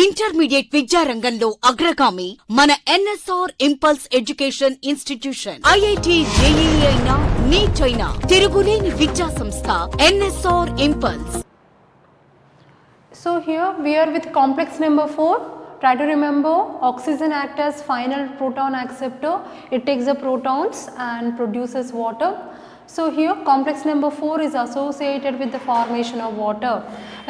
Intermediate విద్యారంగంలో అగ్రగామి మన NSR impulse education institution. IIT JEE అయినా నీట్ అయినా తిరుగులేని విద్యా సంస్థ NSR impulse. So here we are with complex number 4. Try to remember, oxygen acts as final proton acceptor. It takes the protons and produces water. So here complex number 4 is associated with the formation of water.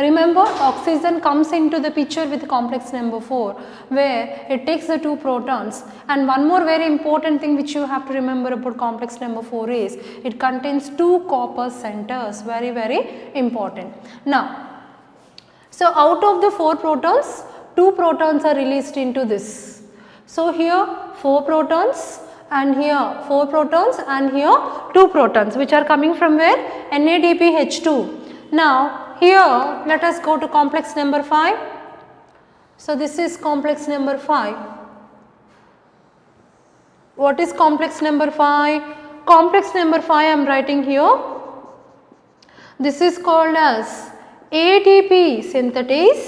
Remember, oxygen comes into the picture with complex number 4 where it takes the 2 protons, and one more very important thing which you have to remember about complex number 4 is it contains 2 copper centers, very important. Now, so out of the 4 protons, 2 protons are released into this. So here 4 protons and here 4 protons and here 2 protons which are coming from where? NADPH2. Now here let us go to complex number 5. So this is complex number 5. What is complex number 5? Complex number 5 I am writing here. This is called as ATP synthetase,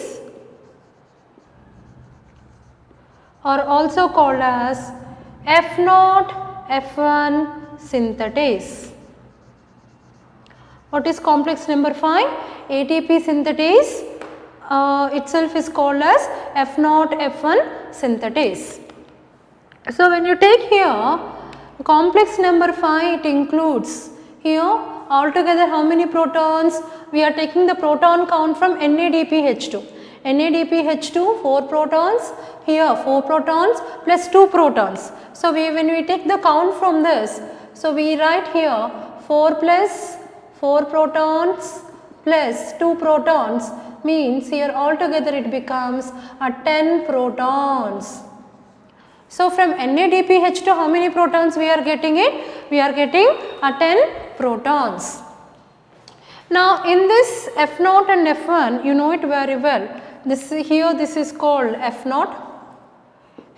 or also called as F0 F1 synthetase. What is complex number 5? ATP synthetase itself is called as F0 F1 synthetase. So when you take here complex number 5, it includes here altogether how many protons? We are taking the proton count from NADPH2. NADPH2 4 protons, here 4 protons plus 2 protons. So when we take the count from this, so we write here 4 plus 4 protons plus 2 protons means here altogether it becomes a 10 protons. So from NADPH2 how many protons we are getting it? We are getting a 10 protons. Now in this F0 and F1 you know it very well. This is called F0.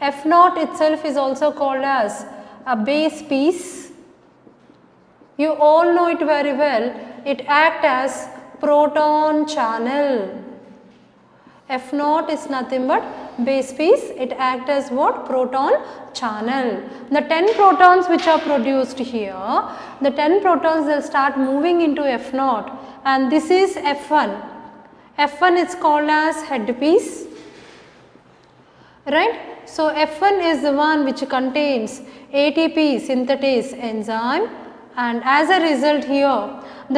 F0 itself is also called as a base piece. You all know it very well. It acts as proton channel. F0 is nothing but base piece. It acts as what? Proton channel. The 10 protons which are produced here, the 10 protons will start moving into F0, and this is F1. F1 is called as headpiece, right? So F1 is the one which contains ATP synthetase enzyme, and as a result here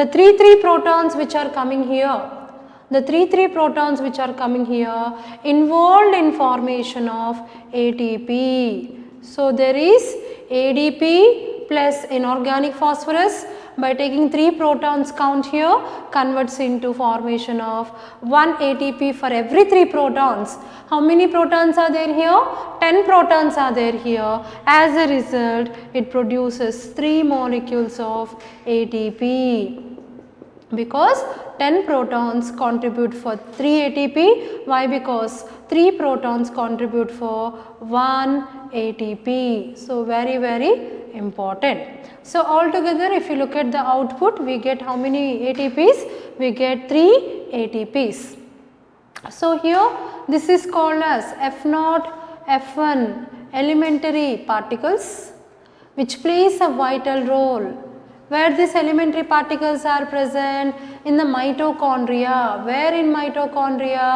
the 3 protons which are coming here, the 3 protons which are coming here involved in formation of ATP. So there is ADP plus inorganic phosphorus. By taking 3 protons count here converts into formation of 1 ATP for every 3 protons. How many protons are there here? 10 protons are there here. As a result it produces 3 molecules of ATP, because 10 protons contribute for 3 ATP. Why? Because 3 protons contribute for 1 ATP. So very important. So altogether if you look at the output, we get how many ATPs? We get 3 ATPs. So here this is called as F0 F1 elementary particles which plays a vital role. Where these elementary particles are present? In the mitochondria. Where in mitochondria?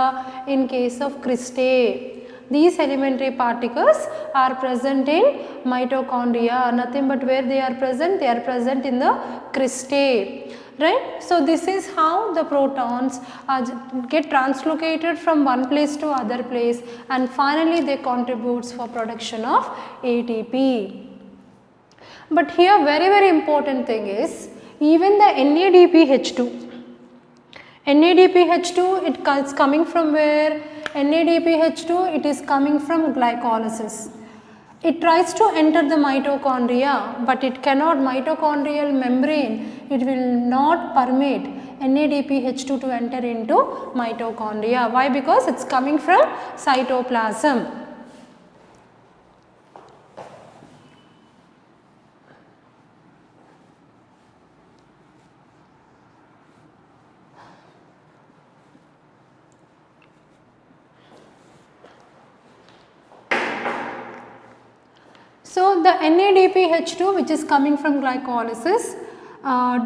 In case of cristae. These elementary particles are present in mitochondria. Nothing but where they are present? They are present in the cristae, right? So this is how the protons get translocated from one place to other place, and finally they contributes for production of ATP. But here very important thing is even the NADPH2. NADPH2 it is coming from where? NADPH2 it is coming from glycolysis. It tries to enter the mitochondria, but it cannot. Mitochondrial membrane, it will not permit NADPH2 to enter into mitochondria. Why? Because it is coming from cytoplasm. So the NADPH2 which is coming from glycolysis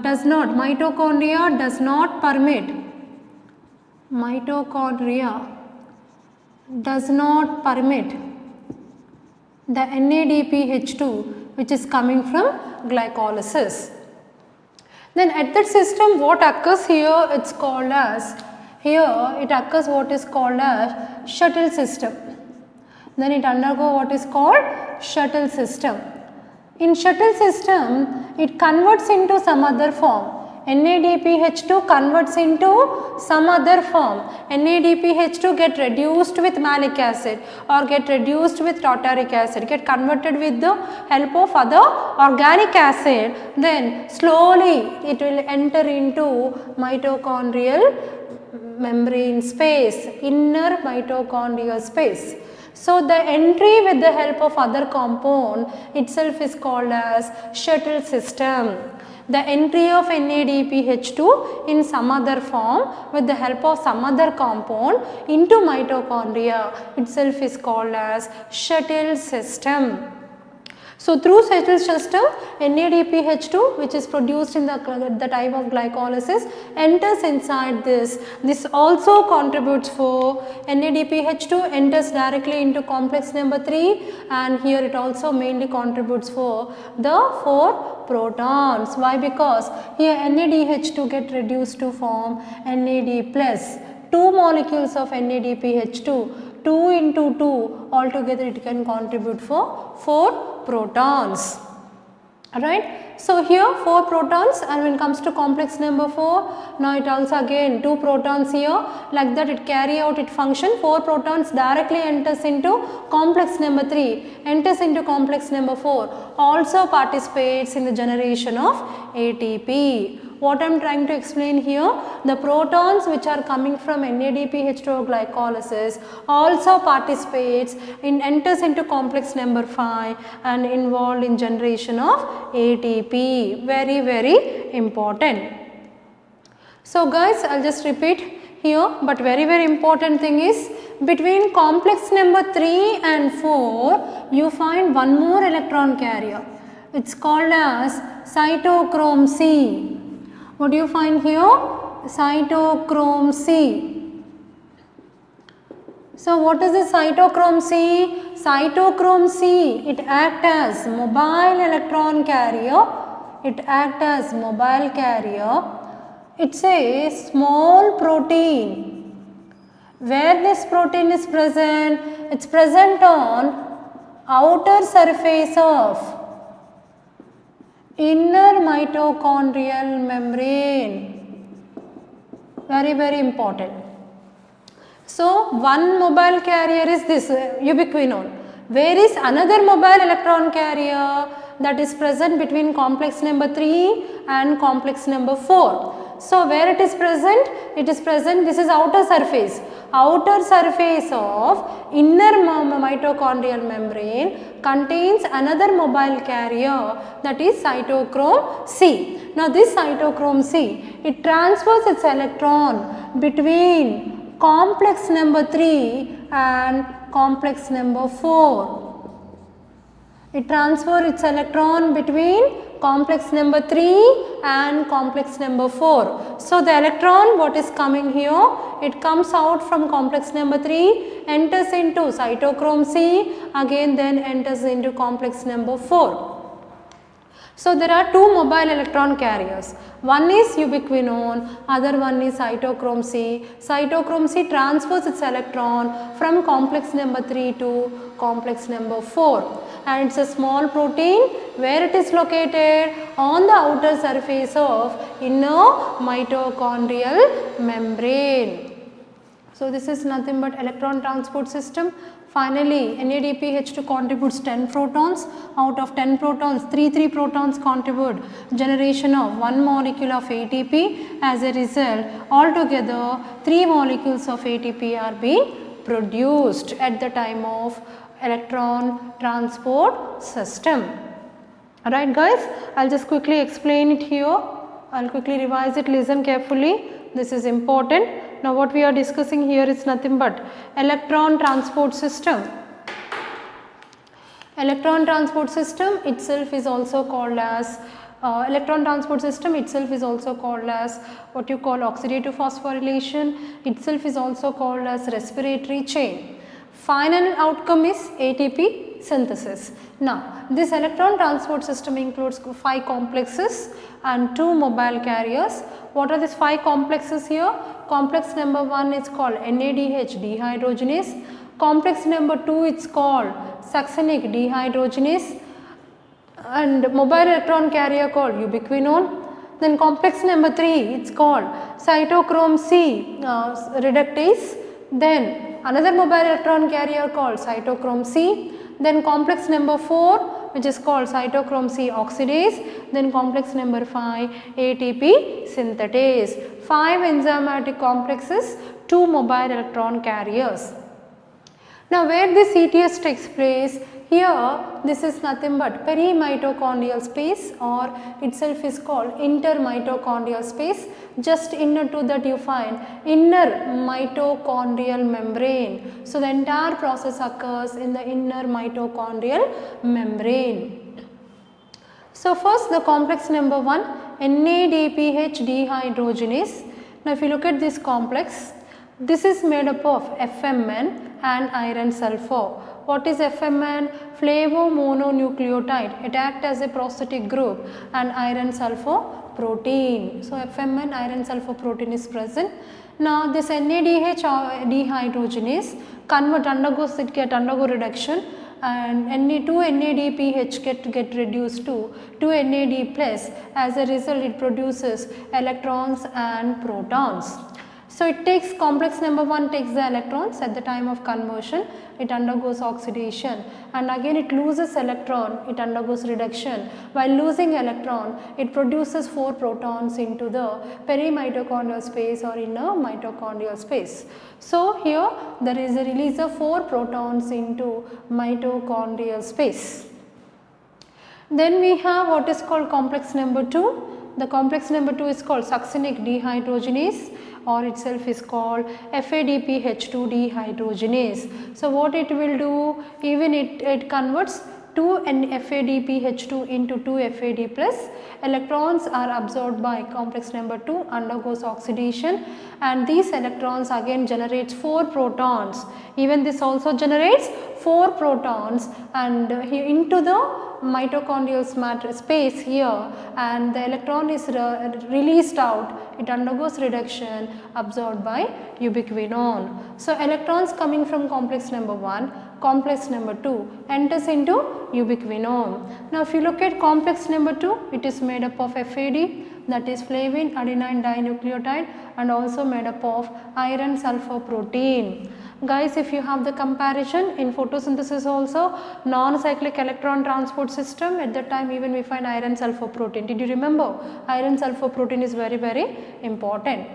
does not, mitochondria does not permit, mitochondria does not permit the NADPH2 which is coming from glycolysis. Then at that system what occurs here, it's called as, here it occurs what is called as shuttle system. Then it undergo what is called shuttle system. In shuttle system it converts into some other form. NADPH2 converts into some other form. NADPH2 get reduced with malic acid or get reduced with tartaric acid, get converted with the help of other organic acid, then slowly it will enter into mitochondrial membrane space, inner mitochondrial space. So the entry with the help of other compound itself is called as shuttle system. The entry of NADPH2 in some other form with the help of some other compound into mitochondria itself is called as shuttle system. So through shuttle system, NADPH2 which is produced in the time of glycolysis enters inside this. This also contributes for NADPH2 enters directly into complex number 3, and here it also mainly contributes for the 4 protons. Why? Because here NADH2 get reduced to form NAD plus 2 molecules of NADPH2. 2 into 2 altogether it can contribute for 4 protons. Alright. So here 4 protons, and when it comes to complex number 4, now it also again 2 protons here, like that it carry out its function. 4 protons directly enters into complex number 3, enters into complex number 4, also participates in the generation of ATP. What I am trying to explain here, the protons which are coming from NADPH2 glycolysis also participates in, enters into complex number 5 and involved in generation of ATP. Very, very important. So guys, I will just repeat here, but very, very important thing is, between complex number 3 and 4 you find one more electron carrier. It's called as cytochrome C. What do you find here? Cytochrome C. So what is the cytochrome C? Cytochrome C, it acts as mobile electron carrier. It acts as mobile carrier. It's a small protein. Where this protein is present? It's present on outer surface of inner mitochondrial membrane. Very, very important. So one mobile carrier is this ubiquinone. Where is another mobile electron carrier that is present between complex number 3 and complex number 4? So where it is present? It is present, this is outer surface of inner mitochondrial membrane contains another mobile carrier, that is cytochrome C. Now this cytochrome C, it transfers its electron between complex number 3 and complex number 4. It transfers its electron between complex number 3 and complex number 4. So the electron what is coming here, it comes out from complex number 3, enters into cytochrome C, again then enters into complex number 4. So there are 2 mobile electron carriers. One is ubiquinone, other one is cytochrome C. Cytochrome C transfers its electron from complex number 3 to complex number 4. And it's a small protein. Where it is located? On the outer surface of inner mitochondrial membrane. So this is nothing but electron transport system. Finally, NADPH2 contributes 10 protons. Out of 10 protons, 3 protons contribute generation of 1 molecule of ATP. As a result, altogether 3 molecules of ATP are being produced at the time of electron transport system. Alright guys, I will just quickly explain it here. I will quickly revise it, listen carefully. This is important. Now what we are discussing here is nothing but electron transport system. Electron transport system itself is also called as what you call oxidative phosphorylation, itself is also called as respiratory chain. Final outcome is ATP synthesis. Now, this electron transport system includes 5 complexes and 2 mobile carriers. What are these 5 complexes here? Complex number 1 is called NADH dehydrogenase. Complex number 2 is called succinic dehydrogenase, and mobile electron carrier called ubiquinone. Then complex number 3, it's called cytochrome C reductase. Then another mobile electron carrier called cytochrome C. Then complex number 4, which is called cytochrome C oxidase. Then complex number 5, ATP synthetase. 5 enzymatic complexes, 2 mobile electron carriers. Now, where this ETS takes place, here this is nothing but perimitochondrial space, or itself is called intermitochondrial space. Just inner to that you find inner mitochondrial membrane. So, the entire process occurs in the inner mitochondrial membrane. So, first the complex number 1, NADPH dehydrogenase. Now, if you look at this complex, this is made up of FMN and iron sulfur. What is FMN? Flavomononucleotide. It acts as a prosthetic group, and iron sulfur protein. So, FMN iron sulfur protein is present. Now, this NADH dehydrogenase undergo reduction, and Na2-NADPH get reduced to 2-NAD plus. As a result, it produces electrons and protons. So, it takes complex number 1 takes the electrons at the time of conversion, it undergoes oxidation, and again it loses electron, it undergoes reduction. While losing electron, it produces 4 protons into the perimitochondrial space or inner mitochondrial space. So, here there is a release of 4 protons into mitochondrial space. Then we have what is called complex number 2. The complex number 2 is called succinic dehydrogenase, or itself is called FADPH2 dehydrogenase. So, what it will do, even it converts 2 FADPH2 into 2 FAD plus. Electrons are absorbed by complex number 2, undergoes oxidation, and these electrons again generates 4 protons. Even this also generates 4 protons, and into the mitochondrial matter space here, and the electron is released out, it undergoes reduction, absorbed by ubiquinone. So, electrons coming from complex number 1, complex number 2 enters into ubiquinone. Now, if you look at complex number 2, it is made up of FAD, that is flavin adenine dinucleotide, and also made up of iron sulfur protein. Guys, if you have the comparison in photosynthesis also, non-cyclic electron transport system, at that time even we find iron sulfur protein. Did you remember? Iron sulfur protein is very, very important.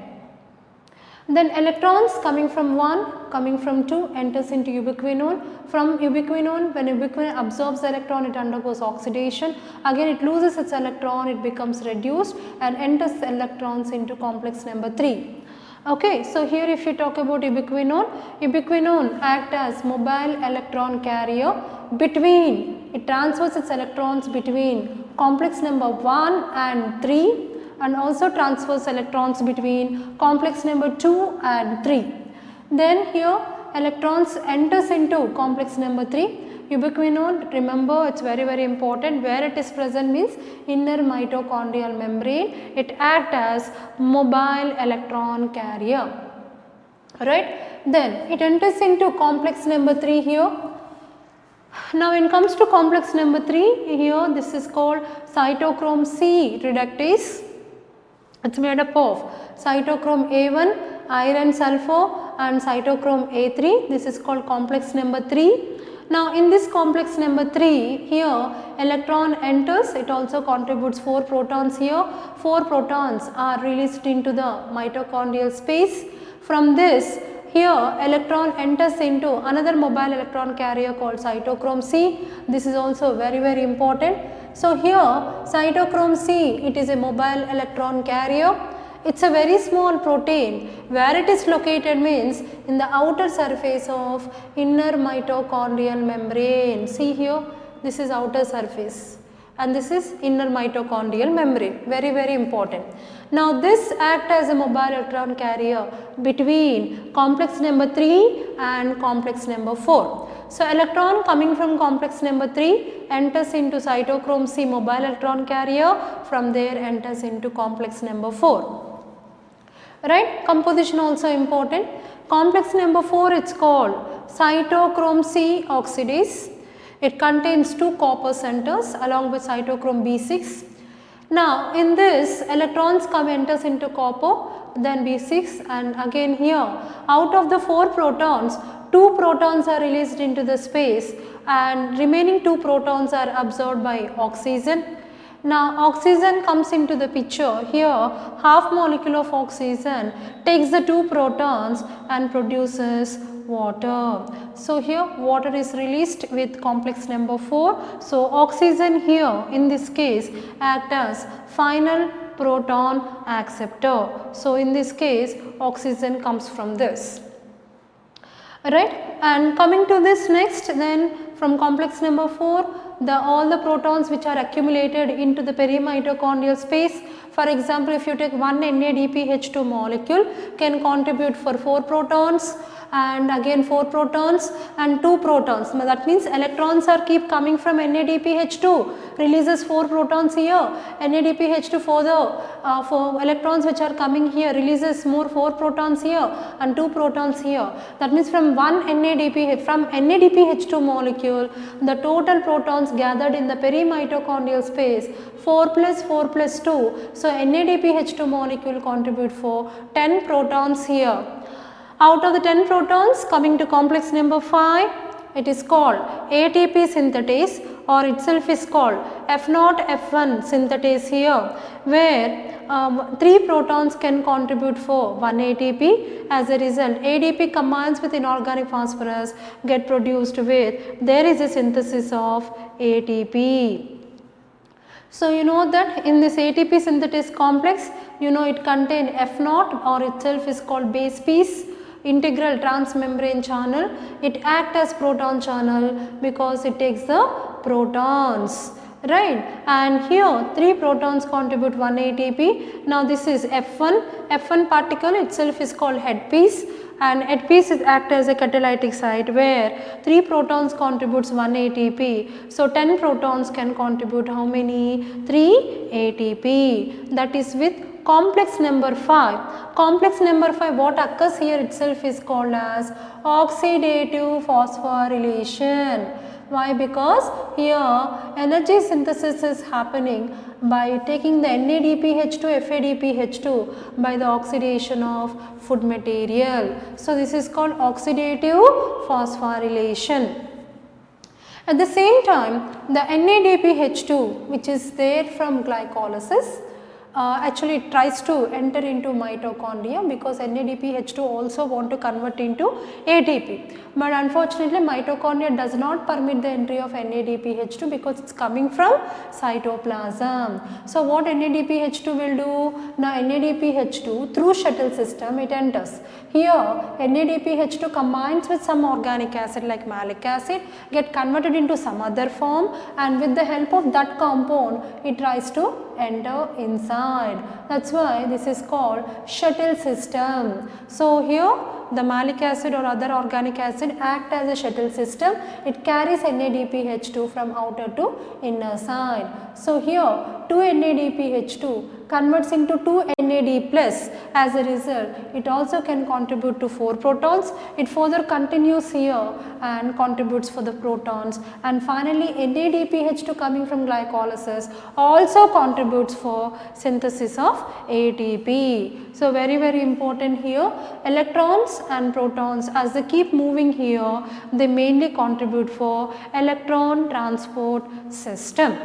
Then electrons coming from 1, coming from 2 enters into ubiquinone. From ubiquinone, when ubiquinone absorbs the electron, it undergoes oxidation. Again it loses its electron, it becomes reduced and enters the electrons into complex number 3. Okay, so here if you talk about ubiquinone, ubiquinone acts as mobile electron carrier between, it transfers its electrons between complex number 1 and 3, and also transfers electrons between complex number 2 and 3. Then here electrons enters into complex number 3. Ubiquinone, remember it is very, very important, where it is present means inner mitochondrial membrane, it acts as mobile electron carrier, right. Then it enters into complex number 3 here. Now, when it comes to complex number 3 here, this is called cytochrome C reductase. It is made up of cytochrome A1, iron sulfur, and cytochrome A3. This is called complex number 3. Now, in this complex number 3 here, electron enters, it also contributes 4 protons here. 4 protons are released into the mitochondrial space. From this, here electron enters into another mobile electron carrier called cytochrome C. This is also very, very important. So, here cytochrome C, it is a mobile electron carrier. It is a very small protein. Where it is located means in the outer surface of inner mitochondrial membrane. See here, this is outer surface, and this is inner mitochondrial membrane, very very important. Now this act as a mobile electron carrier between complex number 3 and complex number 4. So electron coming from complex number 3 enters into cytochrome C mobile electron carrier, from there enters into complex number 4. Right, composition also important. Complex number 4, it's called cytochrome C oxidase. It contains 2 copper centers along with cytochrome B6. Now in this, electrons enters into copper, then B6, and again here out of the 4 protons, 2 protons are released into the space and remaining 2 protons are absorbed by oxygen. Now oxygen comes into the picture. Here half molecule of oxygen takes the 2 protons and produces water. So here water is released with complex number 4. So oxygen here in this case act as final proton acceptor. So in this case oxygen comes from this. Right, and coming to this next, then from complex number 4, all the protons which are accumulated into the perimitochondrial space. For example, if you take one NADPH2 molecule, can contribute for 4 protons and again 4 protons and 2 protons. That means electrons are keep coming from NADPH2, releases 4 protons here. NADPH2 for electrons which are coming here releases more 4 protons here and 2 protons here. That means from NADPH2 molecule, the total protons gathered in the perimitochondrial space 4 plus 4 plus 2. So NADPH2 molecule contribute for 10 protons here. Out of the 10 protons, coming to complex number 5, it is called ATP synthetase, or itself is called F0 F1 synthetase here, where 3 protons can contribute for 1 ATP. As a result, ADP combines with inorganic phosphorus, get produced with, there is a synthesis of ATP. So you know that in this ATP synthetase complex, you know it contains F0, or itself is called base piece, integral transmembrane channel. It acts as proton channel because it takes the protons, right, and here 3 protons contribute 1 ATP. Now this is F1 particle itself is called head piece, and head piece is act as a catalytic site where 3 protons contributes 1 ATP. So 10 protons can contribute how many? 3 ATP. That is with complex number 5. Complex number 5, what occurs here itself is called as oxidative phosphorylation. Why? Because here energy synthesis is happening by taking the NADPH2 FADPH2 by the oxidation of food material. So this is called oxidative phosphorylation. At the same time, the NADPH2 which is there from glycolysis actually it tries to enter into mitochondria, because NADPH2 also want to convert into ATP. But unfortunately mitochondria does not permit the entry of NADPH2 because it is coming from cytoplasm. So what NADPH2 will do? Now NADPH2 through shuttle system it enters. Here NADPH2 combines with some organic acid like malic acid, get converted into some other form, and with the help of that compound it tries to enter inside. That's why this is called shuttle system. So here the malic acid or other organic acid act as a shuttle system. It carries NADPH2 from outer to inner side. So here 2 NADPH2 converts into 2 NAD plus. As a result, it also can contribute to 4 protons. It further continues here and contributes for the protons, and finally NADPH2 coming from glycolysis also contributes for synthesis of ATP. So very very important here, electrons and protons as they keep moving here, they mainly contribute for electron transport system.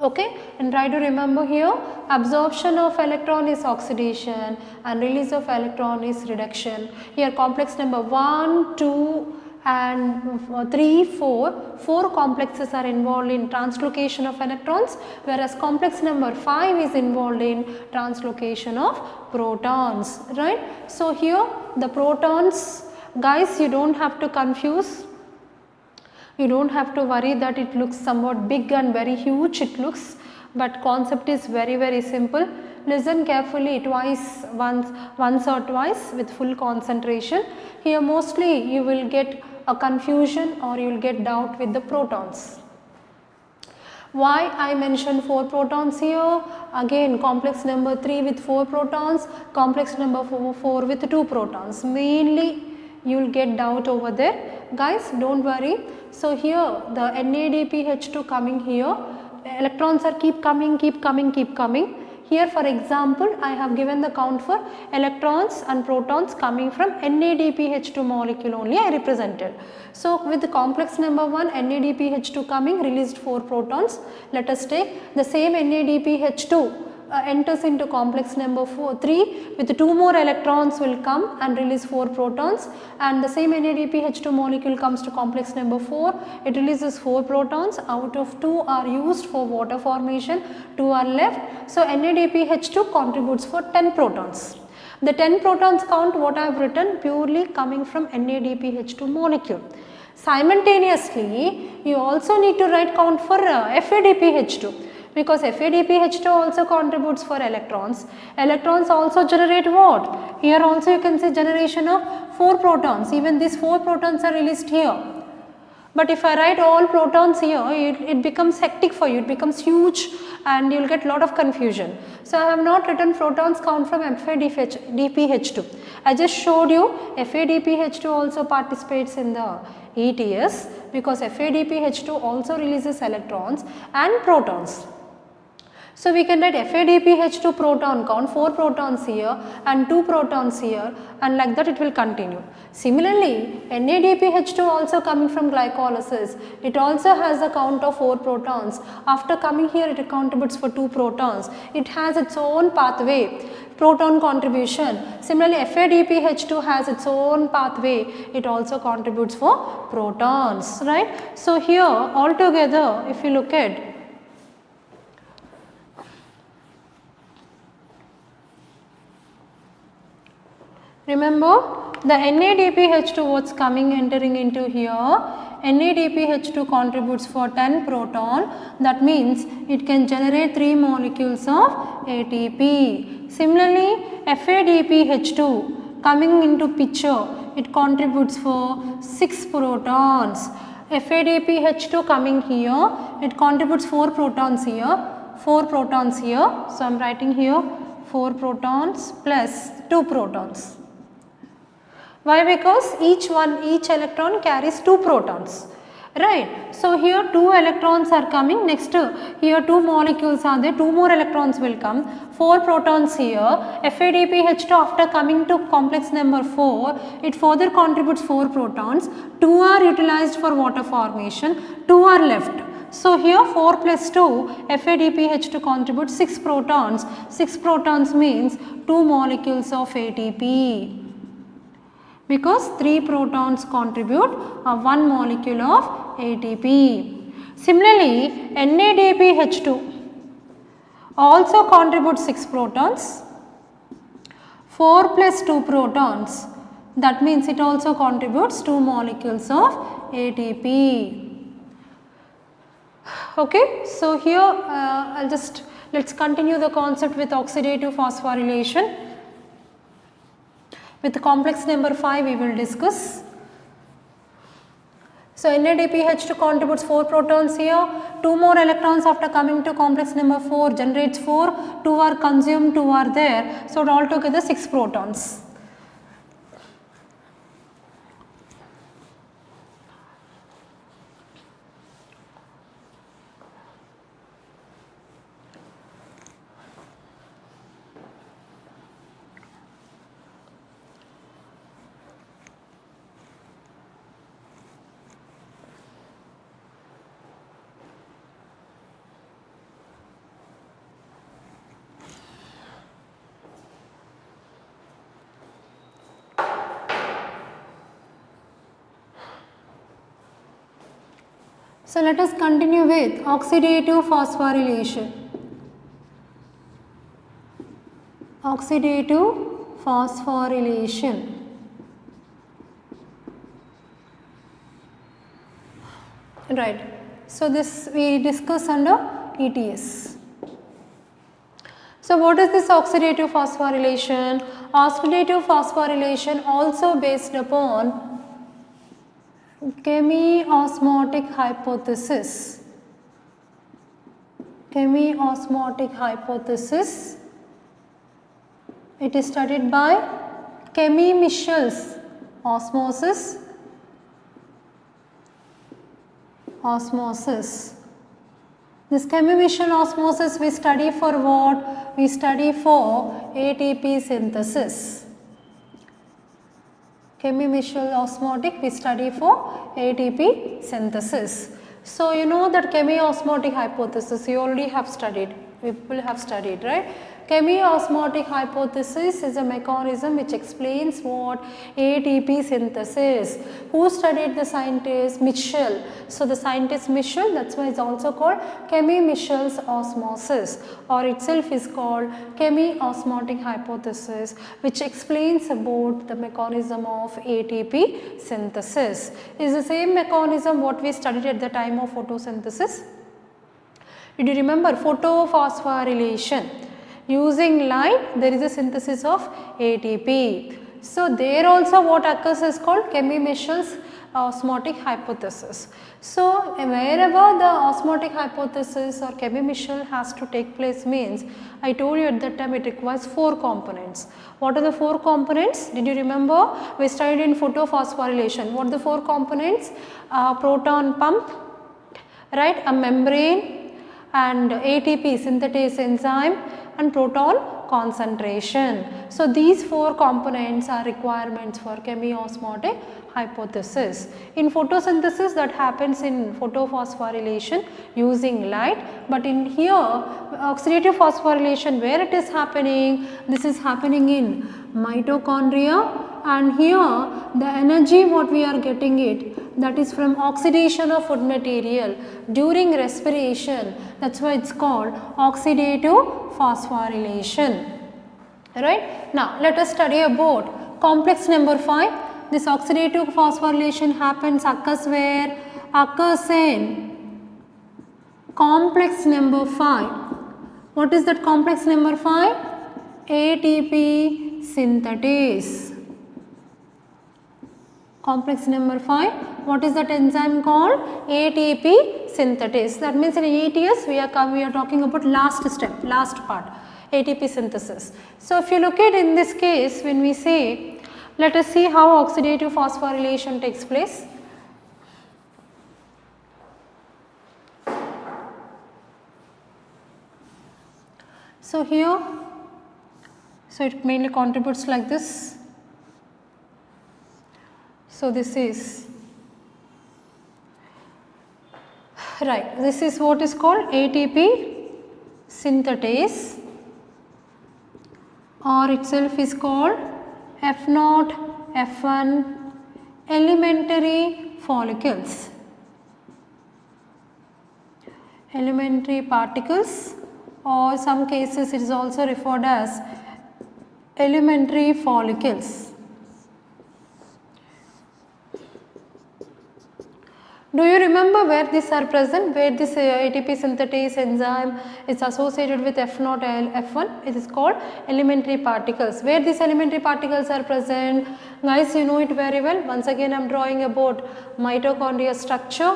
Okay, and try to remember here, absorption of electron is oxidation and release of electron is reduction. Here complex number 1, 2 and 3, 4 complexes are involved in translocation of electrons, whereas complex number 5 is involved in translocation of protons, right. So here the protons, guys, you don't have to confuse. You don't have to worry that it looks somewhat big and very huge it looks, but concept is very simple. Listen carefully once or twice with full concentration. Here mostly you will get a confusion or you will get doubt with the protons. Why I mentioned 4 protons here? Again complex number 3 with 4 protons, complex number 4 with 2 protons. Mainly you will get doubt over there. Guys, don't worry. So here the NADPH2 coming here, electrons are keep coming. Here for example, I have given the count for electrons and protons coming from NADPH2 molecule only I represented. So with the complex number 1 NADPH2 coming, released 4 protons. Let us take the same NADPH2 enters into complex number 3 with 2 more electrons will come and release 4 protons, and the same NADPH2 molecule comes to complex number 4, it releases 4 protons, out of 2 are used for water formation, 2 are left. So NADPH2 contributes for 10 protons. The 10 protons count what I have written purely coming from NADPH2 molecule. Simultaneously you also need to write count for FADPH2, because FADPH2 also contributes for electrons. Electrons also generate what? Here also you can see generation of 4 protons, even these 4 protons are released here. But if I write all protons here, it becomes hectic for you, it becomes huge and you will get lot of confusion. So I have not written protons count from FADPH2. I just showed you FADPH2 also participates in the ETS, because FADPH2 also releases electrons and protons. So we can write FADPH2 proton count, 4 protons here and 2 protons here, and like that it will continue. Similarly, NADPH2 also coming from glycolysis, it also has a count of 4 protons. After coming here it contributes for 2 protons. It has its own pathway, proton contribution. Similarly, FADPH2 has its own pathway, it also contributes for protons, right. So here altogether if you look at, remember the NADPH2 what's coming entering into here, NADPH2 contributes for 10 proton, that means it can generate 3 molecules of ATP. Similarly, FADPH2 coming into picture, it contributes for 6 protons. FADPH2 coming here, it contributes 4 protons here, 4 protons here. So I am writing here 4 protons plus 2 protons. Why? Because each electron carries 2 protons, right. So here 2 electrons are coming, next here 2 molecules are there, 2 more electrons will come, 4 protons here. FADPH2 after coming to complex number 4, it further contributes 4 protons, 2 are utilized for water formation, 2 are left. So here 4 plus 2, FADPH2 contributes 6 protons, 6 protons means 2 molecules of ATP. Because 3 protons contribute 1 molecule of ATP. Similarly, NADPH2 also contributes 6 protons, 4 plus 2 protons, that means it also contributes 2 molecules of ATP. Okay, so here let's continue the concept with oxidative phosphorylation. With complex number 5 we will discuss. So NADPH2 contributes 4 protons here, 2 more electrons after coming to complex number 4 generates 4, 2 are consumed, 2 are there. So altogether 6 protons. So let us continue with oxidative phosphorylation. Oxidative phosphorylation. Right. So, this we discuss under ETS. So, what is this oxidative phosphorylation? Oxidative phosphorylation also based upon chemiosmotic hypothesis. Chemiosmotic hypothesis. It is studied by Chemie-Michel's osmosis. This Chemie-Michel osmosis we study for what? We study for ATP synthesis. Chemie-Michel osmotic we study for ATP synthesis. So, you know that chemiosmotic hypothesis you already have studied, people have studied, right? Chemiosmotic hypothesis is a mechanism which explains what? ATP synthesis. Who studied the scientist? Michel. So, the scientist Michel, that is why it is also called Chemie-Michel's osmosis, or itself is called chemiosmotic hypothesis, which explains about the mechanism of ATP synthesis. Is the same mechanism what we studied at the time of photosynthesis. Did you remember photophosphorylation? Using light there is a synthesis of ATP. So, there also what occurs is called Chemie-Michel's osmotic hypothesis. So, wherever the osmotic hypothesis or Chemie-Michel has to take place means, I told you at that time it requires 4 components. What are the 4 components? Did you remember? We studied in photophosphorylation. What are the 4 components? Proton pump, right, a membrane, and ATP synthetase enzyme, and proton concentration. So, these 4 components are requirements for chemiosmotic hypothesis. In photosynthesis that happens in photophosphorylation using light, but in here oxidative phosphorylation where it is happening? This is happening in mitochondria, and here the energy what we are getting it, that is from oxidation of food material during respiration, that is why it is called oxidative phosphorylation. Right. Now, let us study about complex number 5. This oxidative phosphorylation occurs where? Occurs in complex number 5. What is that complex number 5? ATP synthetase. Complex number 5, what is that enzyme called? ATP synthetase. That means in ATS we are talking about last step, last part, ATP synthesis. So, if you look at in this case when we say, let us see how oxidative phosphorylation takes place. So, here, so it mainly contributes like this. So, this is right, this is what is called ATP synthetase, or itself is called F0, F1 elementary follicles, elementary particles, or some cases it is also referred as elementary follicles. Do you remember where these are present, where this ATP synthetase enzyme is associated with F0 and F1? It is called elementary particles. Where these elementary particles are present? Guys, you know it very well. Once again I am drawing about mitochondria structure,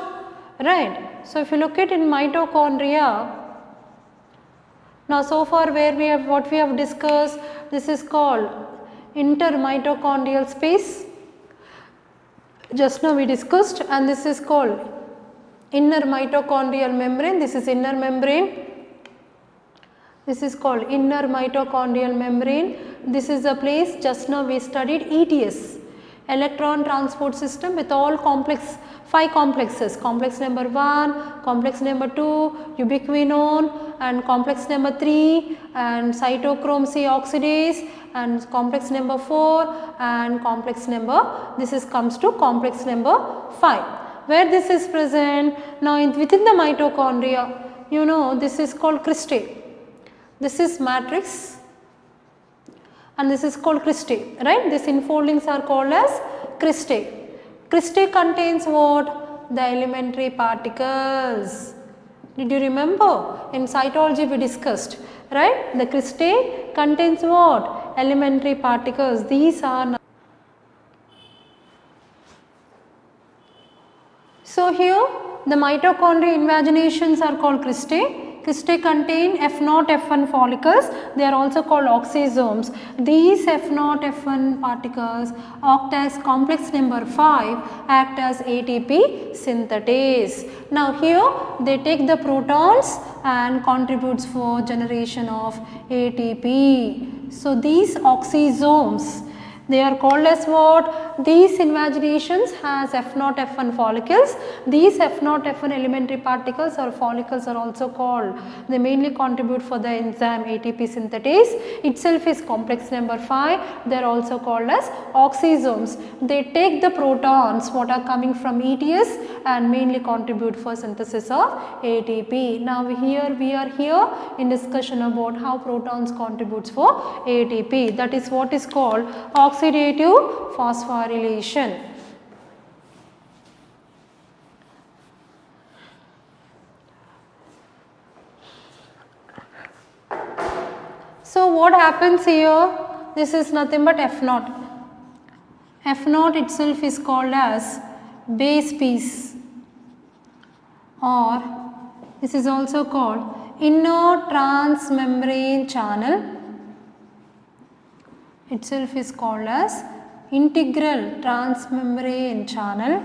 right. So, if you look at in mitochondria, now so far where we have what we have discussed, this is called intermitochondrial space. Just now we discussed, and this is called inner mitochondrial membrane. This is inner membrane. This is called inner mitochondrial membrane. This is a place just now we studied ETS, electron transport system, with all 5 complexes, complex number 1, complex number 2, ubiquinone, and complex number 3, and cytochrome C oxidase, and complex number 4, and complex number, comes to complex number 5. Where this is present? Now, within the mitochondria, you know, this is called cristae. This is matrix and this is called cristae, right. These infoldings are called as cristae. Cristae contains what? The elementary particles. Did you remember? In cytology we discussed, right? The cristae contains what? Elementary particles. These are. So here the mitochondrial invaginations are called cristae. Cristae contain F0, F1 follicles. They are also called oxysomes. These F0, F1 particles act as complex number 5, act as ATP synthetase. Now here they take the protons and contributes for generation of ATP. So these oxysomes, they are called as what? These invaginations has F0, F1 follicles. These F0, F1 elementary particles or follicles are also called. They mainly contribute for the enzyme ATP synthetase. Itself is complex number 5. They are also called as oxysomes. They take the protons what are coming from ETS and mainly contribute for synthesis of ATP. Now here we are here in discussion about how protons contributes for ATP. That is what is called oxidative phosphorylation. So what happens here? This is nothing but F0. F0 itself is called as base piece, or this is also called inner transmembrane channel. Itself is called as integral transmembrane channel.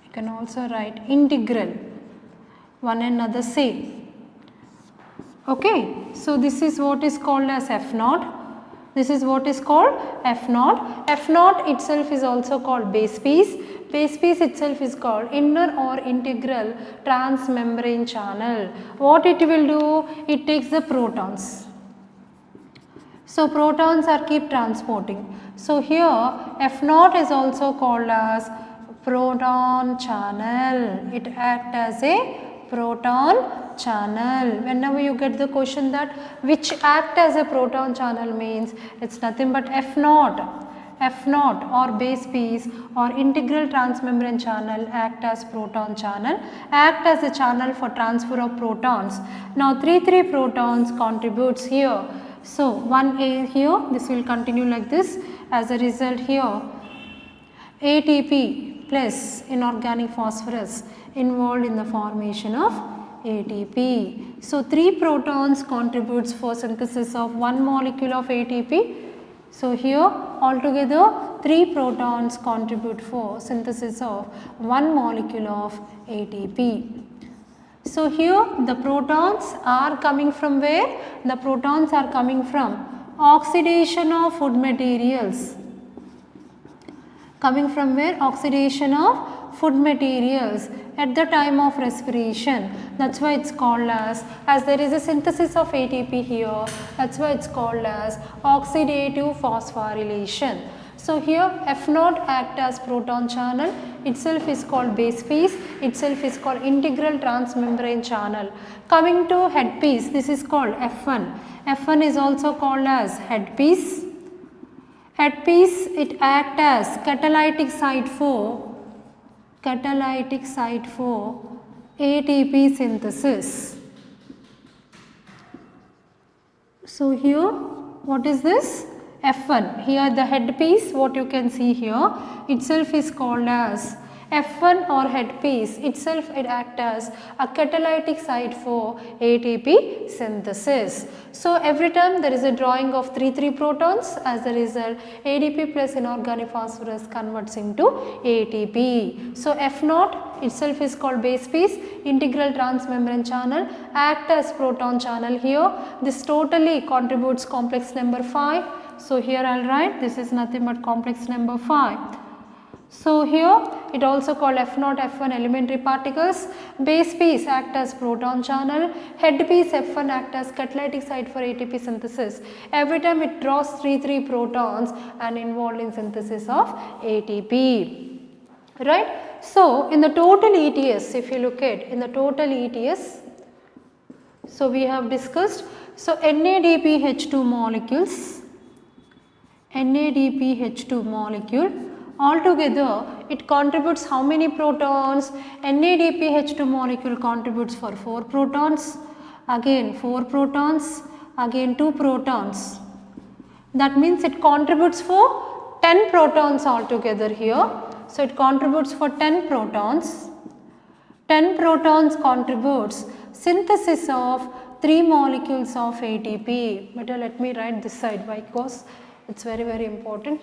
You can also write integral, one another same. Okay, so this is what is called as F0. This is what is called F0. F0 itself is also called base piece. Base piece itself is called inner or integral transmembrane channel. What it will do? It takes the protons. So protons are keep transporting. So here F0 is also called as proton channel. It acts as a proton channel. Whenever you get the question that which act as a proton channel means, it's nothing but F0. F0 or base piece or integral transmembrane channel act as proton channel, act as a channel for transfer of protons. Now 3 protons contributes here. So 1A here, this will continue like this. As a result here ATP plus inorganic phosphorus involved in the formation of ATP. So 3 protons contributes for synthesis of 1 molecule of ATP. So here altogether 3 protons contribute for synthesis of 1 molecule of ATP. So here the protons are coming from where? The protons are coming from oxidation of food materials. Coming from where? Oxidation of food materials at the time of respiration. That's why it's called as there is a synthesis of ATP here, that's why it's called as oxidative phosphorylation. So here F0 act as proton channel, itself is called base piece, itself is called integral transmembrane channel. Coming to head piece, this is called F1. F1 is also called as head piece. Head piece, it acts as catalytic site for ATP synthesis. So here what is this? F1. Here the head piece, what you can see here, itself is called as F1 or head piece. Itself it acts as a catalytic site for ATP synthesis. So every time there is a drawing of 3 protons, as a result ADP plus inorganic phosphorus converts into ATP. So F0 itself is called base piece, integral transmembrane channel, act as proton channel here. This totally contributes complex number 5. So here I will write this is nothing but complex number 5. So here it also called F0, F1 elementary particles, base piece act as proton channel, head piece F1 act as catalytic site for ATP synthesis. Every time it draws 3 protons and involved in synthesis of ATP, right. So in the total ETS, if you look at in the total ETS, so we have discussed, so NADPH2 molecule Altogether, it contributes how many protons? NADPH2 molecule contributes for 4 protons, again 4 protons, again 2 protons. That means it contributes for 10 protons altogether here. So, it contributes for 10 protons. 10 protons contributes synthesis of 3 molecules of ATP. But let me write this side because it is very important.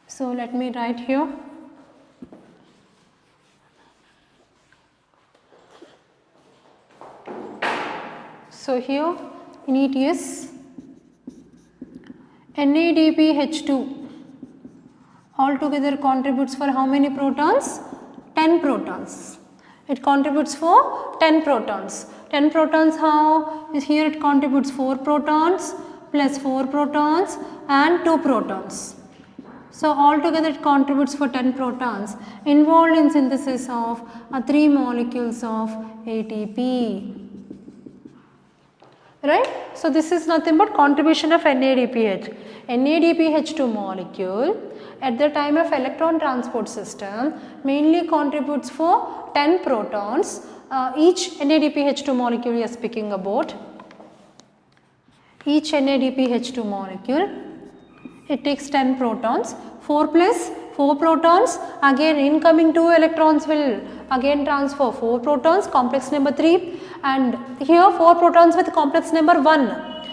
So, let me write here. So, here in it is NADPH2 altogether contributes for how many protons? 10 protons. It contributes for 10 protons. 10 protons how? Here it contributes 4 protons plus 4 protons and 2 protons. So, altogether it contributes for 10 protons involved in synthesis of 3 molecules of ATP. Right. So, this is nothing but contribution of NADPH. NADPH2 molecule at the time of electron transport system mainly contributes for 10 protons. Each NADPH2 molecule we are speaking about. Each NADPH2 molecule, it takes 10 protons. 4 plus 4 protons, again incoming 2 electrons will again transfer 4 protons, complex number 3, and here 4 protons with complex number 1.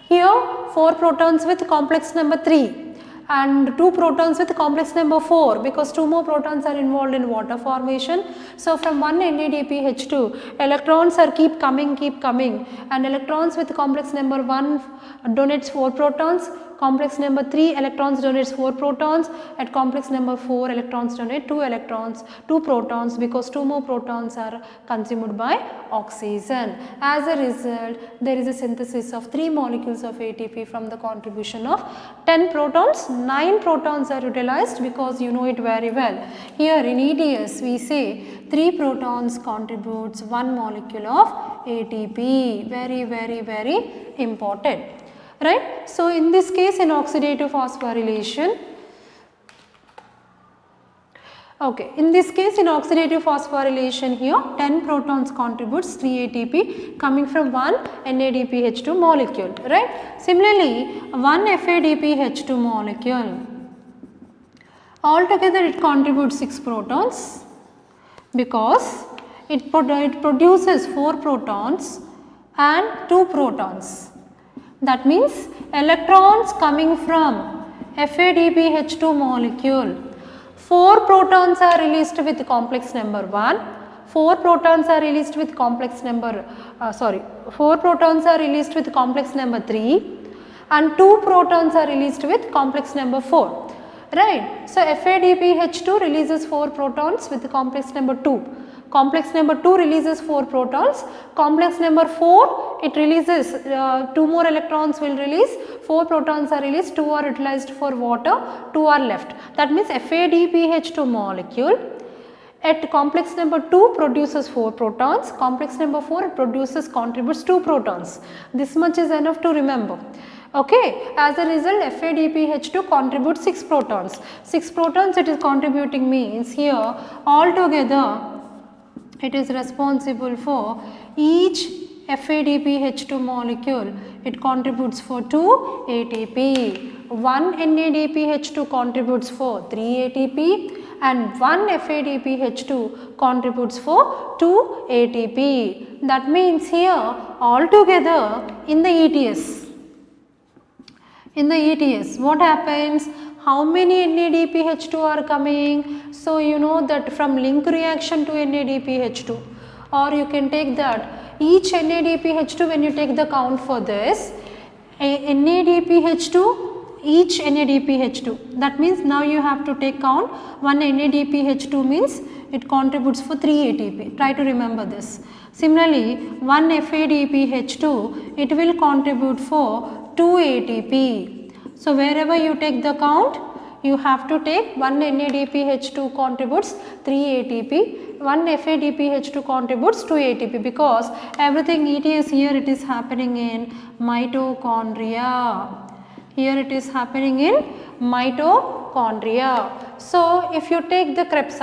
Here 4 protons with complex number 3 and 2 protons with complex number 4 because 2 more protons are involved in water formation. So, from one NADPH2 electrons are keep coming and electrons with complex number 1 donates 4 protons, complex number 3 electrons donates 4 protons, at complex number 4 electrons donate 2 protons because 2 more protons are consumed by oxygen. As a result, there is a synthesis of 3 molecules of ATP from the contribution of 10 protons. 9 protons are utilized because you know it very well. Here in EDS we say 3 protons contributes 1 molecule of ATP. Very important. Right. So, in this case in oxidative phosphorylation, okay, in this case in oxidative phosphorylation here 10 protons contributes 3 ATP coming from one NADPH2 molecule, right. Similarly, one FADPH2 molecule altogether it contributes 6 protons because it produces 4 protons and 2 protons. That means electrons coming from FADPH2 molecule, 4 protons are released with complex number 1, 4 protons are released with complex number 4 protons are released with complex number 3 and 2 protons are released with complex number 4, right. So, FADPH2 releases 4 protons with complex number 2. Complex number 2 releases 4 protons, complex number 4 it releases 2 more electrons will release, 4 protons are released, 2 are utilized for water, 2 are left. That means FADPH2 molecule at complex number 2 produces 4 protons, complex number 4 contributes 2 protons. This much is enough to remember. Okay. As a result, FADPH2 contributes 6 protons. 6 protons it is contributing means here altogether it is responsible for each FADPH2 molecule, it contributes for 2 ATP. One NADPH2 contributes for 3 ATP and one FADPH2 contributes for 2 ATP. That means here altogether in the ETS, what happens? How many NADPH2 are coming? So, you know that from link reaction to NADPH2, or you can take that each NADPH2 when you take the count for this, NADPH2, each NADPH2, that means now you have to take count one NADPH2 means it contributes for 3 ATP, try to remember this. Similarly, one FADPH2 it will contribute for 2 ATP. So, wherever you take the count, you have to take one NADPH2 contributes 3 ATP, one FADPH2 contributes 2 ATP because everything ETS here it is happening in mitochondria. Here it is happening in mitochondria. So if you take the Krebs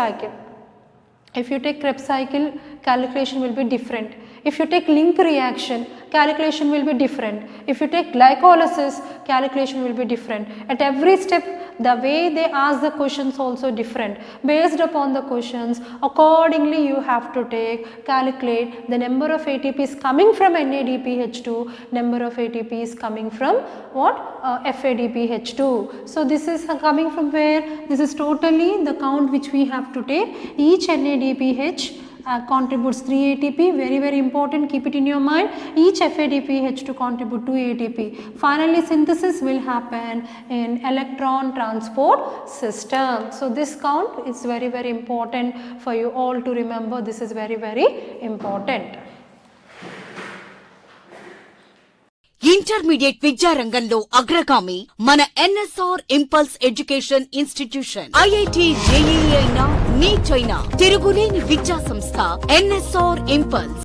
cycle, calculation will be different. If you take link reaction, calculation will be different. If you take glycolysis, calculation will be different. At every step, the way they ask the questions also different. Based upon the questions, accordingly you have to calculate the number of ATPs coming from NADPH2, number of ATPs coming from what? FADPH2. So this is coming from where? This is totally the count which we have to take. Each NADPH contributes 3 ATP, very important, keep it in your mind. Each FADPH2 contribute 2 ATP. Finally synthesis will happen in electron transport system. So this count is very important for you all to remember. This is very important. Intermediate విద్యారంగంలో అగ్రగామి మన NSR impulse education institution. IIT JEE అయినా neat అయినా తిరుగులేని విద్యా సంస్థ NSR impulse.